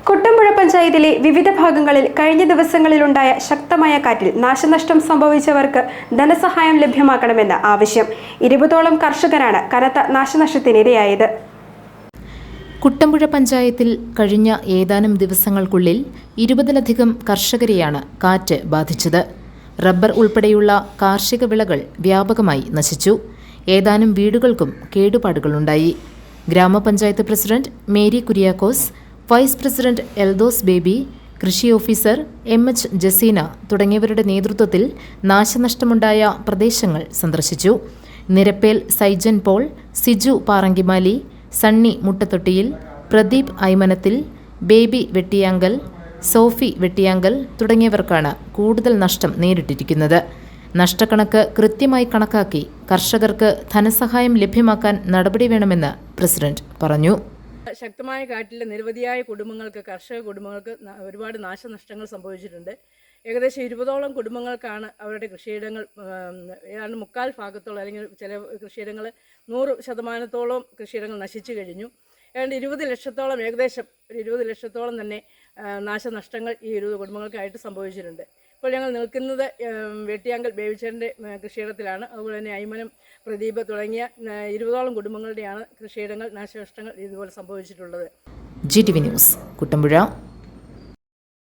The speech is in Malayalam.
കുട്ടമ്പുഴ പഞ്ചായത്തിലെ വിവിധ ഭാഗങ്ങളിൽ കഴിഞ്ഞ ദിവസങ്ങളിലുണ്ടായ ശക്തമായ കാറ്റിൽ നാശനഷ്ടം സംഭവിച്ചവർക്ക് ധനസഹായം ലഭ്യമാക്കണമെന്ന ആവശ്യം. 20ഓളം കർഷകരാണ് കനത്ത നാശനഷ്ടത്തിനിരയായത്. കുട്ടമ്പുഴ പഞ്ചായത്തിൽ കഴിഞ്ഞ ഏതാനും ദിവസങ്ങൾക്കുള്ളിൽ 20ലധികം കർഷകരെയാണ് കാറ്റ് ബാധിച്ചത്. റബ്ബർ ഉൾപ്പെടെയുള്ള കാർഷിക വിളകൾ വ്യാപകമായി നശിച്ചു. ഏതാനും വീടുകൾക്കും കേടുപാടുകളുണ്ടായി. ഗ്രാമപഞ്ചായത്ത് president Mary Kuriakose, vice president Eldhose Baby, കൃഷി ഓഫീസർ MH ജസീന തുടങ്ങിയവരുടെ നേതൃത്വത്തിൽ നാശനഷ്ടമുണ്ടായ പ്രദേശങ്ങൾ സന്ദർശിച്ചു. നിരപ്പേൽ സൈജൻ പോൾ, സിജു പാറങ്കിമാലി, സണ്ണി മുട്ടത്തൊട്ടിയിൽ, പ്രദീപ് ഐമനത്തിൽ, ബേബി വെട്ടിയാങ്കൽ, സോഫി വെട്ടിയാങ്കൽ തുടങ്ങിയവർക്കാണ് കൂടുതൽ നഷ്ടം നേരിട്ടിരിക്കുന്നത്. നഷ്ടക്കണക്ക് കൃത്യമായി കണക്കാക്കി കർഷകർക്ക് ധനസഹായം ലഭ്യമാക്കാൻ നടപടി വേണമെന്ന് പ്രസിഡന്റ് പറഞ്ഞു. ശക്തമായ കാറ്റിൽ നിരവധിയായ കുടുംബങ്ങൾക്ക്, കർഷക കുടുംബങ്ങൾക്ക് ഒരുപാട് നാശനഷ്ടങ്ങൾ സംഭവിച്ചിട്ടുണ്ട്. ഏകദേശം 20ഓളം കുടുംബങ്ങൾക്കാണ് അവരുടെ കൃഷിയിടങ്ങൾ ഏതാണ്ട് 3/4 ഭാഗത്തോളം, അല്ലെങ്കിൽ ചില കൃഷിയിടങ്ങൾ 100% കൃഷിയിടങ്ങൾ നശിച്ചു കഴിഞ്ഞു. ഏതാണ്ട് 20 ലക്ഷത്തോളം, ഏകദേശം 20 ലക്ഷത്തോളം തന്നെ നാശനഷ്ടങ്ങൾ ഈ 20 കുടുംബങ്ങൾക്കായിട്ട് സംഭവിച്ചിട്ടുണ്ട്. ഇപ്പോൾ ഞങ്ങൾ നിൽക്കുന്നത് വെട്ടിയാങ്കൽ ബേബിച്ചേട്ടൻ്റെ കൃഷിയിടത്തിലാണ്. അതുപോലെ തന്നെ ഐമനം, പ്രദീപ് തുടങ്ങിയ 20ഓളം കുടുംബങ്ങളുടെയാണ് കൃഷിയിടങ്ങൾ നാശനഷ്ടങ്ങൾ ഇതുപോലെ സംഭവിച്ചിട്ടുള്ളത്. GTV news, Kuttampuzha.